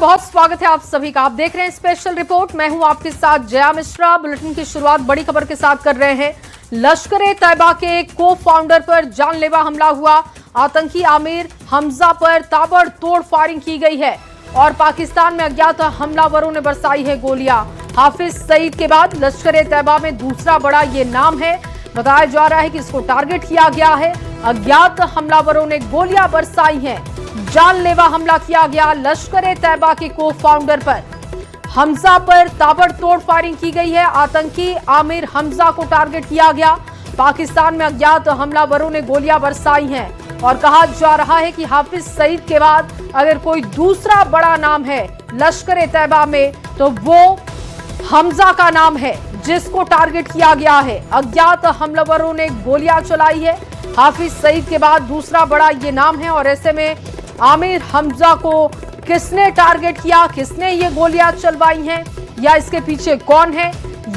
बहुत स्वागत है आप सभी का। आप देख रहे हैं स्पेशल रिपोर्ट। मैं हूं आपके साथ जया मिश्रा। बुलेटिन की शुरुआत बड़ी खबर के साथ कर रहे हैं। लश्कर-ए-तैयबा के को फाउंडर पर जानलेवा हमला हुआ। आतंकी आमिर हमजा पर ताबड़तोड़ फायरिंग की गई है और पाकिस्तान में अज्ञात हमलावरों ने बरसाई है गोलियां। हाफिज सईद के बाद लश्कर-ए-तैयबा में दूसरा बड़ा ये नाम है। बताया जा रहा है कि इसको टारगेट किया गया है। अज्ञात हमलावरों ने गोलियां बरसाई हैं। जानलेवा हमला किया गया लश्कर-ए-तैयबा के को फाउंडर पर। हमजा पर ताबड़तोड़ फायरिंग की गई है। आतंकी आमिर हमजा को टारगेट किया गया। पाकिस्तान में अज्ञात हमलावरों ने गोलियां बरसाई हैं और कहा जा रहा है कि हाफिज सईद के बाद अगर कोई दूसरा बड़ा नाम है लश्कर-ए-तैयबा में तो वो हमजा का नाम है, जिसको टारगेट किया गया है। अज्ञात हमलावरों ने गोलियां चलाई है। हाफिज सईद के बाद दूसरा बड़ा ये नाम है और ऐसे में आमिर हमजा को किसने टारगेट किया, किसने ये गोलियां चलवाई हैं या इसके पीछे कौन है,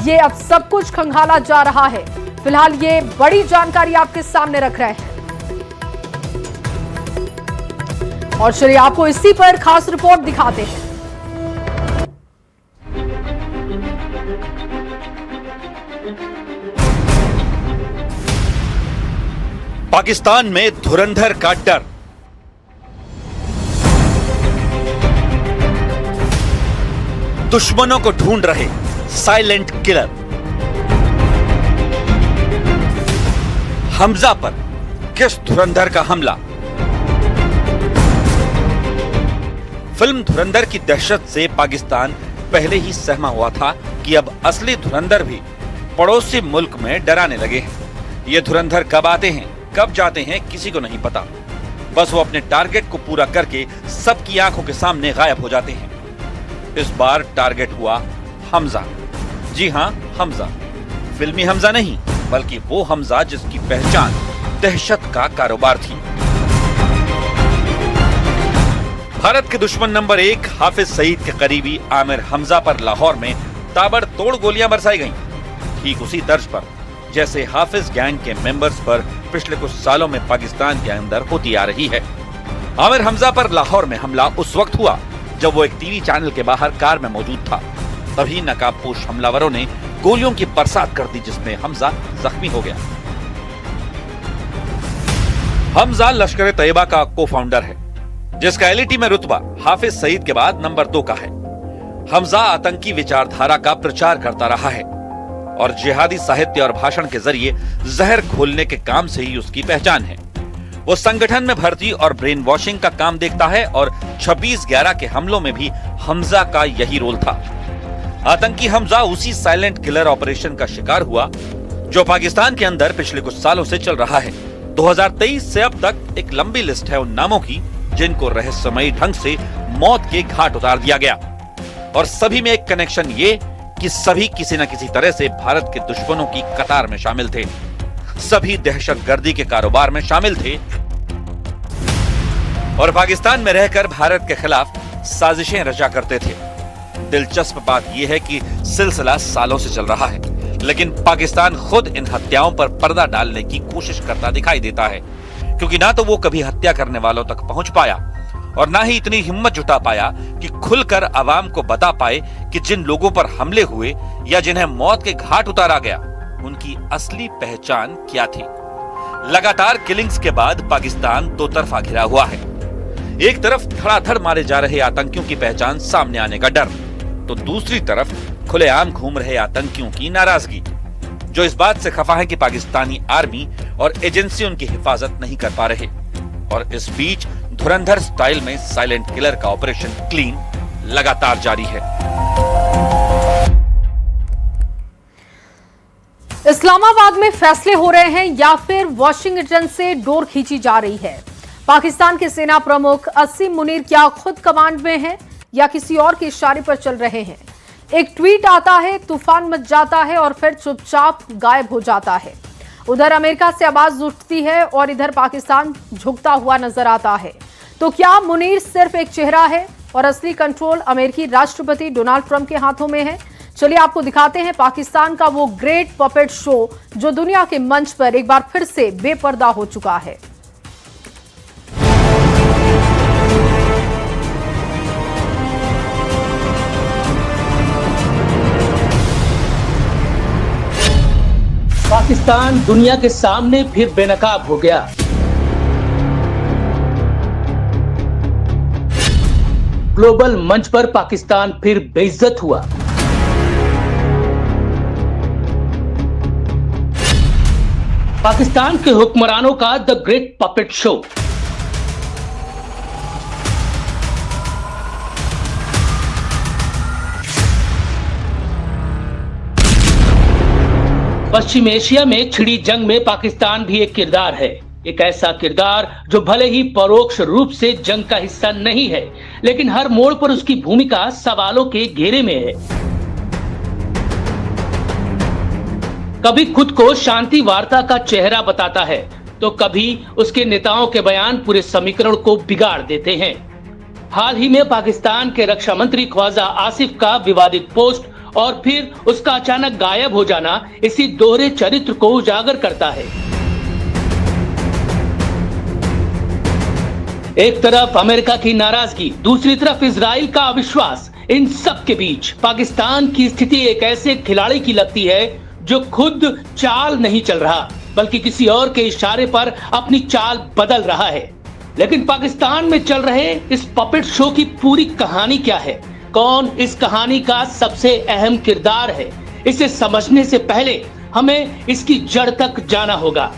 ये अब सब कुछ खंगाला जा रहा है। फिलहाल ये बड़ी जानकारी आपके सामने रख रहे हैं और चलिए आपको इसी पर खास रिपोर्ट दिखाते हैं। पाकिस्तान में धुरंधर का डर। दुश्मनों को ढूंढ रहे साइलेंट किलर। हमजा पर किस धुरंधर का हमला। फिल्म धुरंधर की दहशत से पाकिस्तान पहले ही सहमा हुआ था कि अब असली धुरंधर भी पड़ोसी मुल्क में डराने लगे हैं। ये धुरंधर कब आते हैं कब जाते हैं किसी को नहीं पता। बस वो अपने टारगेट को पूरा करके सबकी आंखों के सामने गायब हो जाते हैं। इस बार टारगेट हुआ हमजा। जी हां, हमजा। फिल्मी हमजा नहीं, बल्कि वो हमजा जिसकी पहचान दहशत का कारोबार थी। भारत के दुश्मन नंबर 1 हाफिज सईद के करीबी आमिर हमजा पर लाहौर में ताबड़तोड़ गोलियां बरसाई गईं। ठीक उसी तर्ज पर जैसे हाफिज गैंग के मेंबर्स पर पिछले कुछ सालों में पाकिस्तान के अंदर होती आ रही है। आमिर हमजा पर लाहौर में हमला उस वक्त हुआ जब वो एक टीवी चैनल के बाहर कार में मौजूद था। तभी नकाबपोश हमलावरों ने गोलियों की बरसात कर दी, जिसमें हमजा जख्मी हो गया। हमजा लश्कर-ए-तैयबा का को फाउंडर है, जिसका एलईटी में रुतबा हाफिज सईद के बाद नंबर 2 का है। हमजा आतंकी विचारधारा का प्रचार करता रहा है और जिहादी साहित्य और भाषण के जरिए जहर घोलने के काम से ही उसकी पहचान है। वो संगठन में भर्ती और ब्रेन वॉशिंग का काम देखता है और 26/11 के हमलों में भी हमजा का यही रोल था। आतंकी हमजा उसी साइलेंट किलर ऑपरेशन का शिकार हुआ जो पाकिस्तान के अंदर पिछले कुछ सालों से चल रहा है। 2023 से अब तक एक लंबी लिस्ट है उन नामों की जिनको रहस्यमयी ढंग से मौत के घाट उतार दिया गया और सभी में एक कनेक्शन ये कि सभी किसी न किसी तरह से भारत के दुश्मनों की कतार में शामिल थे। सभी दहशतगर्दी के कारोबार में शामिल थे और पाकिस्तान में रहकर भारत के खिलाफ साजिशें रचा करते थे। दिलचस्प बात यह है कि सिलसिला सालों से चल रहा है, लेकिन पाकिस्तान खुद इन हत्याओं पर पर्दा डालने की कोशिश करता दिखाई देता है, क्योंकि ना तो वो कभी हत्या करने वालों तक पहुंच पाया और ना ही इतनी हिम्मत जुटा पाया कि खुलकर आवाम को बता पाए कि जिन लोगों पर हमले हुए या जिन्हें मौत के घाट उतारा गया उनकी असली पहचान क्या थी। लगातार किलिंग्स के बाद पाकिस्तान दो तरफा घिरा हुआ है। एक तरफ धड़ाधड़ मारे जा रहे आतंकियों की पहचान सामने आने का डर, तो दूसरी तरफ खुलेआम घूम रहे आतंकियों की नाराजगी, जो इस बात से खफा है कि पाकिस्तानी आर्मी और एजेंसी उनकी हिफाजत नहीं कर पा रहे। और इस बीच धुरंधर स्टाइल में साइलेंट किलर का ऑपरेशन क्लीन लगातार जारी है। इस्लामाबाद में फैसले हो रहे हैं या फिर वॉशिंगटन से डोर खींची जा रही है। पाकिस्तान के सेना प्रमुख असीम मुनीर क्या खुद कमांड में हैं या किसी और के इशारे पर चल रहे हैं। एक ट्वीट आता है, तूफान मच जाता है और फिर चुपचाप गायब हो जाता है। उधर अमेरिका से आवाज उठती है और इधर पाकिस्तान झुकता हुआ नजर आता है। तो क्या मुनीर सिर्फ एक चेहरा है और असली कंट्रोल अमेरिकी राष्ट्रपति डोनाल्ड ट्रंप के हाथों में है? चलिए आपको दिखाते हैं पाकिस्तान का वो ग्रेट पपेट शो जो दुनिया के मंच पर एक बार फिर से बेपर्दा हो चुका है। पाकिस्तान दुनिया के सामने फिर बेनकाब हो गया। ग्लोबल मंच पर पाकिस्तान फिर बेइज्जत हुआ। पाकिस्तान के हुक्मरानों का the great puppet show. Paschim Asia में छिड़ी जंग में पाकिस्तान भी एक किरदार है। एक ऐसा किरदार जो भले ही परोक्ष रूप से जंग का हिस्सा नहीं है, लेकिन हर मोड़ पर उसकी भूमिका सवालों के घेरे में है। कभी खुद को शांति वार्ता का चेहरा बताता है, तो कभी उसके नेताओं के बयान पूरे समीकरण को बिगाड़ देते हैं। हाल ही में पाकिस्तान के रक्षा मंत्री ख्वाजा आसिफ का विवादित पोस्ट और फिर उसका अचानक गायब हो जाना इसी दोहरे चरित्र को उजागर करता है। एक तरफ अमेरिका की नाराजगी, दूसरी तरफ इजराइल का अविश्वास। इन सब के बीच पाकिस्तान की स्थिति एक ऐसे खिलाड़ी की लगती है जो खुद चाल नहीं चल रहा, बल्कि किसी और के इशारे पर अपनी चाल बदल रहा है। लेकिन पाकिस्तान में चल रहे इस पपेट शो की पूरी कहानी क्या है? कौन इस कहानी का सबसे अहम किरदार है? इसे समझने से पहले हमें इसकी जड़ तक जाना होगा,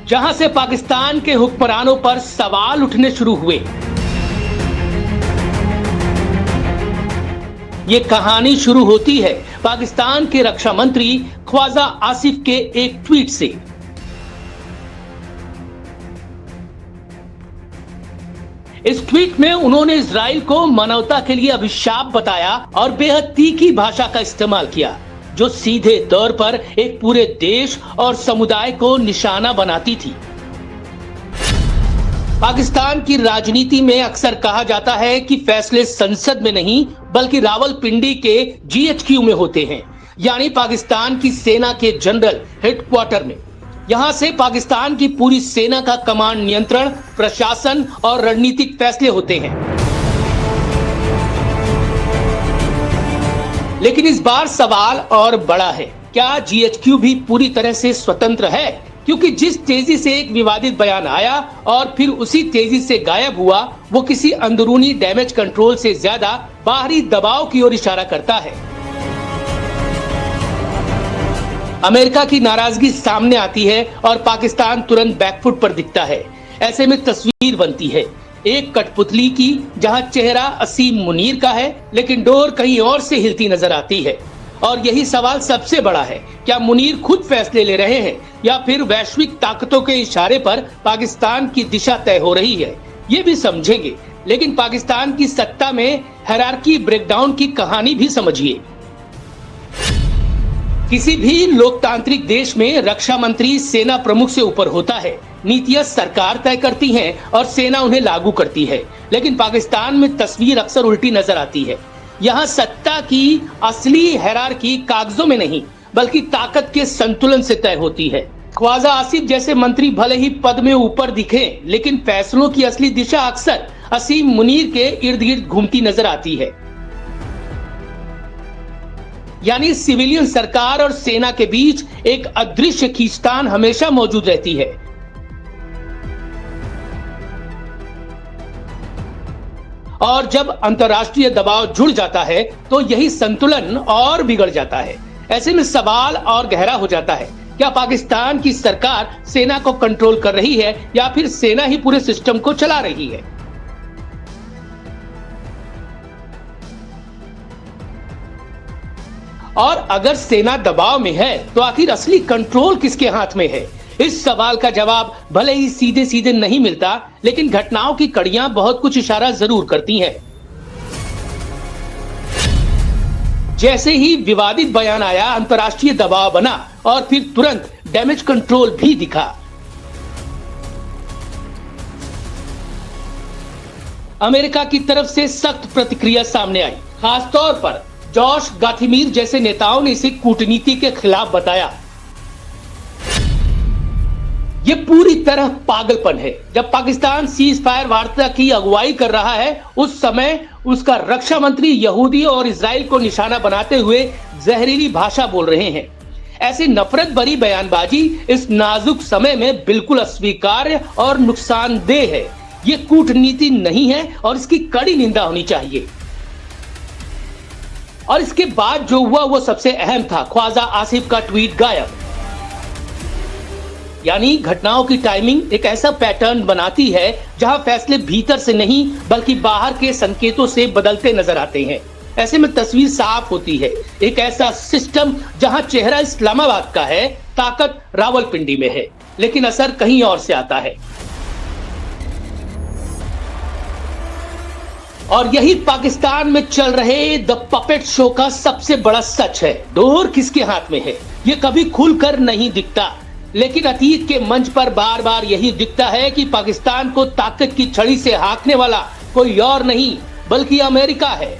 जहां से पाकिस्तान के हुक्मरानों पर सवाल उठने शुरू हुए। ये कहानी शुरू होती है पाकिस्तान के रक्षा मंत्री ख्वाजा आसिफ के एक ट्वीट से। इस ट्वीट में उन्होंने इजराइल को मानवता के लिए अभिशाप बताया और बेहद तीखी भाषा का इस्तेमाल किया, जो सीधे तौर पर एक पूरे देश और समुदाय को निशाना बनाती थी। पाकिस्तान की राजनीति में अक्सर कहा जाता है कि फैसले संसद में नहीं बल्कि रावलपिंडी के GHQ में होते हैं, यानी पाकिस्तान की सेना के जनरल हेडक्वार्टर में। यहां से पाकिस्तान की पूरी सेना का कमांड, नियंत्रण, प्रशासन और रणनीतिक फैसले होते हैं। लेकिन इस बार सवाल और बड़ा है, क्या GHQ भी पूरी तरह से स्वतंत्र है? क्योंकि जिस तेजी से एक विवादित बयान आया और फिर उसी तेजी से गायब हुआ, वो किसी अंदरूनी डैमेज कंट्रोल से ज्यादा बाहरी दबाव की ओर इशारा करता है। अमेरिका की नाराजगी सामने आती है और पाकिस्तान तुरंत बैकफुट पर दिखता है। ऐसे में तस्वीर बनती है एक कठपुतली की, जहां चेहरा असीम मुनीर का है, लेकिन डोर कहीं और से हिलती नजर आती है। और यही सवाल सबसे बड़ा है, क्या मुनीर खुद फैसले ले रहे हैं या फिर वैश्विक ताकतों के इशारे पर पाकिस्तान की दिशा तय हो रही है? ये भी समझेंगे, लेकिन पाकिस्तान की सत्ता में हायरार्की ब्रेकडाउन की कहानी भी समझिए। किसी भी लोकतांत्रिक देश में रक्षा मंत्री सेना प्रमुख से ऊपर होता है। नीतियां सरकार तय करती हैं और सेना उन्हें लागू करती है। लेकिन पाकिस्तान में तस्वीर अक्सर उल्टी नजर आती है। यहाँ सत्ता की असली हायरार्की कागजों में नहीं बल्कि ताकत के संतुलन से तय होती है। ख्वाजा आसिफ जैसे मंत्री भले ही पद में ऊपर दिखे, लेकिन फैसलों की असली दिशा अक्सर असीम मुनीर के इर्द गिर्द घूमती नजर आती है। यानी सिविलियन सरकार और सेना के बीच एक अदृश्य खींचतान हमेशा मौजूद रहती है। और जब अंतर्राष्ट्रीय दबाव जुड़ जाता है तो यही संतुलन और बिगड़ जाता है। ऐसे में सवाल और गहरा हो जाता है, क्या पाकिस्तान की सरकार सेना को कंट्रोल कर रही है या फिर सेना ही पूरे सिस्टम को चला रही है? और अगर सेना दबाव में है तो आखिर असली कंट्रोल किसके हाथ में है? इस सवाल का जवाब भले ही सीधे सीधे नहीं मिलता, लेकिन घटनाओं की कड़ियां बहुत कुछ इशारा जरूर करती हैं। जैसे ही विवादित बयान आया, अंतर्राष्ट्रीय दबाव बना और फिर तुरंत डैमेज कंट्रोल भी दिखा। अमेरिका की तरफ से सख्त प्रतिक्रिया सामने आई। खासतौर पर जॉश गाथिमीर जैसे नेताओं ने इसे कूटनीति के खिलाफ बताया। ये पूरी तरह पागलपन है। जब पाकिस्तान सीज फायर वार्ता की अगुवाई कर रहा है, उस समय उसका रक्षा मंत्री यहूदी और इजराइल को निशाना बनाते हुए जहरीली भाषा बोल रहे हैं। ऐसी नफरत भरी बयानबाजी इस नाजुक समय में बिल्कुल अस्वीकार्य और नुकसानदेह है। ये कूटनीति नहीं है और इसकी कड़ी निंदा होनी चाहिए। और इसके बाद जो हुआ वो सबसे अहम था, ख्वाजा आसिफ का ट्वीट गायब। यानी घटनाओं की टाइमिंग एक ऐसा पैटर्न बनाती है जहां फैसले भीतर से नहीं बल्कि बाहर के संकेतों से बदलते नजर आते हैं। ऐसे में तस्वीर साफ होती है, एक ऐसा सिस्टम जहां चेहरा इस्लामाबाद का है, ताकत रावलपिंडी में है, लेकिन असर कहीं और से आता है। और यही पाकिस्तान में चल रहे द पपेट शो का सबसे बड़ा सच है। डोर किसके हाथ में है ये कभी खुलकर नहीं दिखता, लेकिन अतीत के मंच पर बार बार यही दिखता है कि पाकिस्तान को ताकत की छड़ी से हाँकने वाला कोई और नहीं बल्कि अमेरिका है।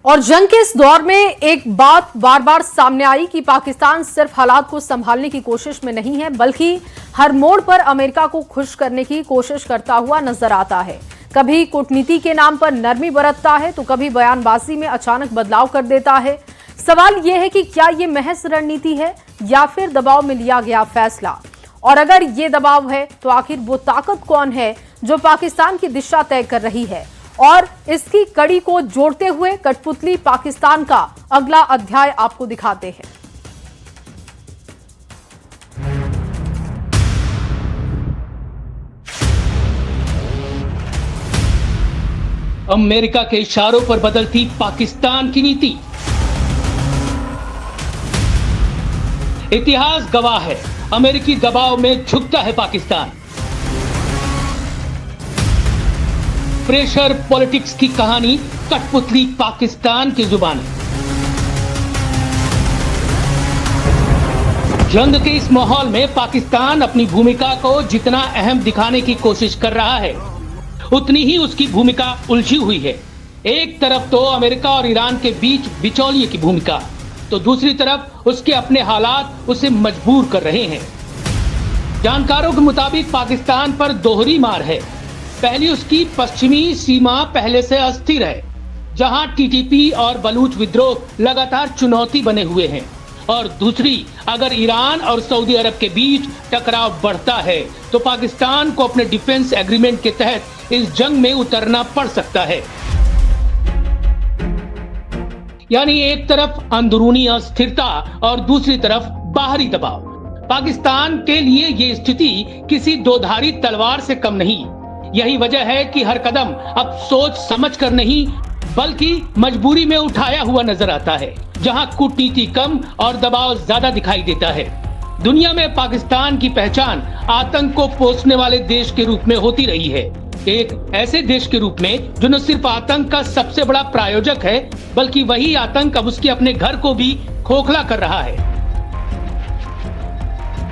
और जंग के इस दौर में एक बात बार बार सामने आई कि पाकिस्तान सिर्फ हालात को संभालने की कोशिश में नहीं है बल्कि हर मोड़ पर अमेरिका को खुश करने की कोशिश करता हुआ नजर आता है। कभी कूटनीति के नाम पर नरमी बरतता है तो कभी बयानबाजी में अचानक बदलाव कर देता है। सवाल यह है कि क्या ये महज रणनीति है या फिर दबाव में लिया गया फैसला, और अगर ये दबाव है तो आखिर वो ताकत कौन है जो पाकिस्तान की दिशा तय कर रही है। और इसकी कड़ी को जोड़ते हुए कठपुतली पाकिस्तान का अगला अध्याय आपको दिखाते हैं। अमेरिका के इशारों पर बदलती पाकिस्तान की नीति। इतिहास गवाह है, अमेरिकी दबाव में झुकता है पाकिस्तान। प्रेशर पॉलिटिक्स की कहानी कठपुतली पाकिस्तान की जुबान। जंग के इस माहौल में पाकिस्तान अपनी भूमिका को जितना अहम दिखाने की कोशिश कर रहा है उतनी ही उसकी भूमिका उलझी हुई है। एक तरफ तो अमेरिका और ईरान के बीच बिचौलिए की भूमिका, तो दूसरी तरफ उसके अपने हालात उसे मजबूर कर रहे हैं। जानकारों के मुताबिक पाकिस्तान पर दोहरी मार है। पहली उसकी पश्चिमी सीमा पहले से अस्थिर है, जहां टीटीपी और बलूच विद्रोह लगातार चुनौती बने हुए हैं, और दूसरी अगर ईरान और सऊदी अरब के बीच टकराव बढ़ता है तो पाकिस्तान को अपने डिफेंस एग्रीमेंट के तहत इस जंग में उतरना पड़ सकता है। यानी एक तरफ अंदरूनी अस्थिरता और दूसरी तरफ बाहरी दबाव। पाकिस्तान के लिए ये स्थिति किसी दोधारी तलवार से कम नहीं। यही वजह है कि हर कदम अब सोच समझ कर नहीं बल्कि मजबूरी में उठाया हुआ नजर आता है, जहां कूटनीति कम और दबाव ज्यादा दिखाई देता है। दुनिया में पाकिस्तान की पहचान आतंक को पोसने वाले देश के रूप में होती रही है, एक ऐसे देश के रूप में जो न सिर्फ आतंक का सबसे बड़ा प्रायोजक है बल्कि वही आतंक अब उसके अपने घर को भी खोखला कर रहा है।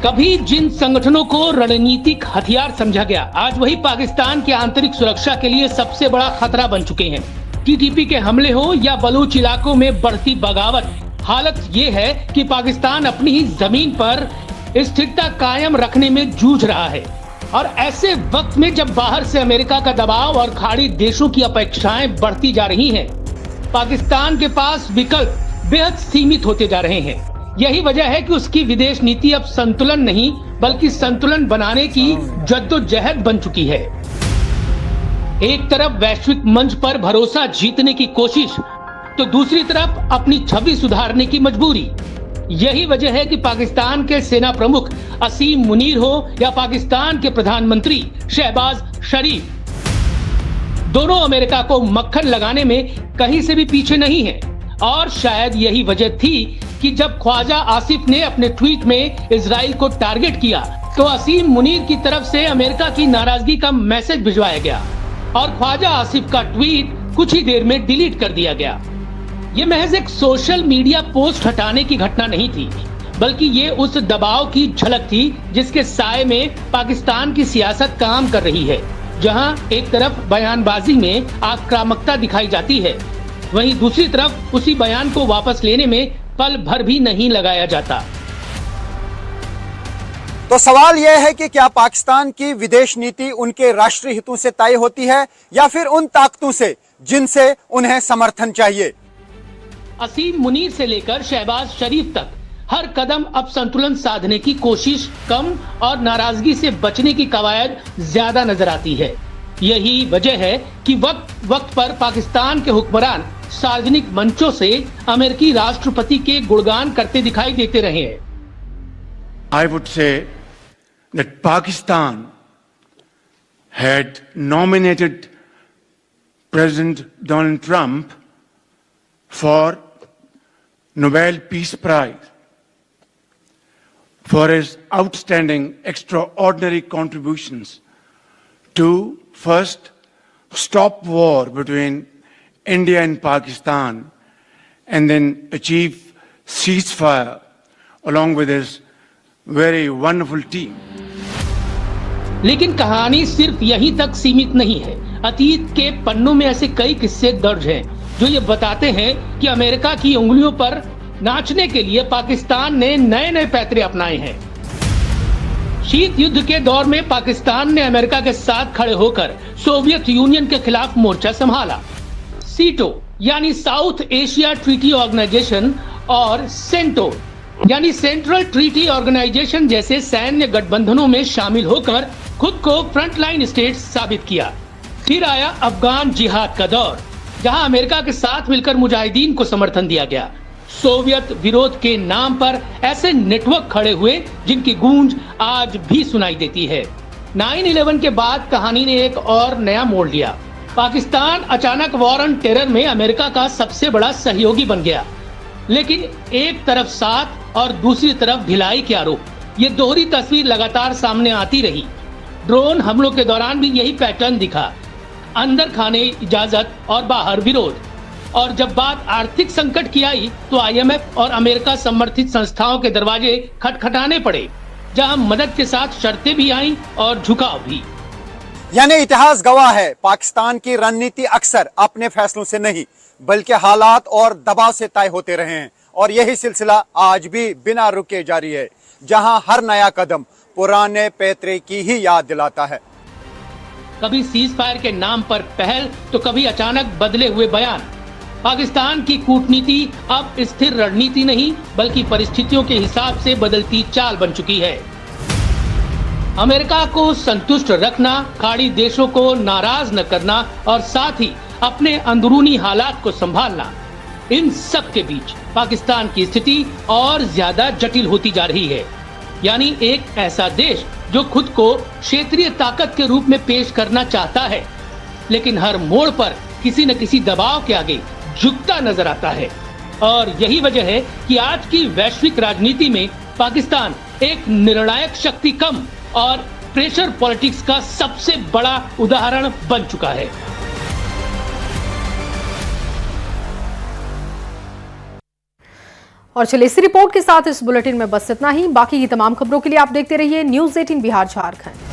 कभी जिन संगठनों को रणनीतिक हथियार समझा गया, आज वही पाकिस्तान की आंतरिक सुरक्षा के लिए सबसे बड़ा खतरा बन चुके हैं। टीटीपी के हमले हो या बलूच इलाकों में बढ़ती बगावत, हालत ये है कि पाकिस्तान अपनी ही जमीन पर स्थिरता कायम रखने में जूझ रहा है। और ऐसे वक्त में जब बाहर से अमेरिका का दबाव और खाड़ी देशों की अपेक्षाएं बढ़ती जा रही हैं, पाकिस्तान के पास विकल्प बेहद सीमित होते जा रहे हैं। यही वजह है कि उसकी विदेश नीति अब संतुलन नहीं बल्कि संतुलन बनाने की जद्दोजहद बन चुकी है। एक तरफ वैश्विक मंच पर भरोसा जीतने की कोशिश, तो दूसरी तरफ अपनी छवि सुधारने की मजबूरी। यही वजह है कि पाकिस्तान के सेना प्रमुख असीम मुनीर हो या पाकिस्तान के प्रधानमंत्री शहबाज शरीफ, दोनों अमेरिका को मक्खन लगाने में कहीं से भी पीछे नहीं हैं। और शायद यही वजह थी कि जब ख्वाजा आसिफ ने अपने ट्वीट में इजराइल को टारगेट किया तो असीम मुनीर की तरफ से अमेरिका की नाराजगी का मैसेज भिजवाया गया और ख्वाजा आसिफ का ट्वीट कुछ ही देर में डिलीट कर दिया गया। ये महज एक सोशल मीडिया पोस्ट हटाने की घटना नहीं थी, बल्कि ये उस दबाव की झलक थी जिसके साए में पाकिस्तान की सियासत काम कर रही है, जहां एक तरफ बयानबाजी में आक्रामकता दिखाई जाती है, वहीं दूसरी तरफ उसी बयान को वापस लेने में पल भर भी नहीं लगाया जाता। तो सवाल यह है कि क्या पाकिस्तान की विदेश नीति उनके राष्ट्रीय हितों से तय होती है या फिर उन ताकतों से जिनसे उन्हें समर्थन चाहिए। असीम मुनीर से लेकर शहबाज शरीफ तक हर कदम अब संतुलन साधने की कोशिश कम और नाराजगी से बचने की कवायद ज्यादा नजर आती है। यही वजह है कि वक्त वक्त पर पाकिस्तान के हुक्मरान सार्वजनिक मंचों से अमेरिकी राष्ट्रपति के गुणगान करते दिखाई देते रहे हैं। I would say that Pakistan had nominated President Donald Trump for Nobel Peace Prize for his outstanding, extraordinary contributions to first stop war between India and Pakistan and then achieve ceasefire along with his very wonderful team. लेकिन कहानी सिर्फ यहीं तक सीमित नहीं है। अतीत के पन्नों में ऐसे कई किस्से दर्ज हैं जो ये बताते हैं कि अमेरिका की उंगलियों पर नाचने के लिए पाकिस्तान ने नए नए पैतरे अपनाए हैं। शीत युद्ध के दौर में पाकिस्तान ने अमेरिका के साथ खड़े होकर सोवियत यूनियन के खिलाफ मोर्चा संभाला। सीटो यानी साउथ एशिया ट्रीटी ऑर्गेनाइजेशन और सेंटो यानी सेंट्रल ट्रीटी ऑर्गेनाइजेशन जैसे सैन्य गठबंधनों में शामिल होकर खुद को फ्रंटलाइन स्टेट साबित किया। फिर आया अफगान जिहाद का दौर, जहां अमेरिका के साथ मिलकर मुजाहिदीन को समर्थन दिया गया। सोवियत विरोध के नाम पर ऐसे नेटवर्क खड़े हुए जिनकी गूंज आज भी सुनाई देती है। 9/11 के बाद कहानी ने एक और नया मोड़ लिया। पाकिस्तान अचानक वॉर ऑन टेरर में अमेरिका का सबसे बड़ा सहयोगी बन गया। लेकिन एक तरफ साथ और दूसरी तरफ ढिलाई के आरोप, ये दोहरी तस्वीर लगातार सामने आती रही। ड्रोन हमलों के दौरान भी यही पैटर्न दिखा, अंदर खाने इजाजत और बाहर विरोध। और जब बात आर्थिक संकट की आई तो IMF और अमेरिका समर्थित संस्थाओं के दरवाजे खटखटाने पड़े, जहां मदद के साथ शर्तें भी आईं और झुकाव भी। यानी इतिहास गवाह है, पाकिस्तान की रणनीति अक्सर अपने फैसलों से नहीं बल्कि हालात और दबाव से तय होते रहे हैं, और यही सिलसिला आज भी बिना रुके जारी है, जहां हर नया कदम पुराने पैतरे की ही याद दिलाता है। कभी सीज फायर के नाम पर पहल तो कभी अचानक बदले हुए बयान। पाकिस्तान की कूटनीति अब स्थिर रणनीति नहीं बल्कि परिस्थितियों के हिसाब से बदलती चाल बन चुकी है। अमेरिका को संतुष्ट रखना, खाड़ी देशों को नाराज न करना और साथ ही अपने अंदरूनी हालात को संभालना, इन सब के बीच पाकिस्तान की स्थिति और ज्यादा जटिल होती जा रही है। यानी एक ऐसा देश जो खुद को क्षेत्रीय ताकत के रूप में पेश करना चाहता है, लेकिन हर मोड़ पर किसी न किसी दबाव के आगे झुकता नजर आता है। और यही वजह है कि आज की वैश्विक राजनीति में पाकिस्तान एक निर्णायक शक्ति कम और प्रेशर पॉलिटिक्स का सबसे बड़ा उदाहरण बन चुका है। और चलिए इस रिपोर्ट के साथ इस बुलेटिन में बस इतना ही। बाकी की तमाम खबरों के लिए आप देखते रहिए News 18 बिहार झारखंड।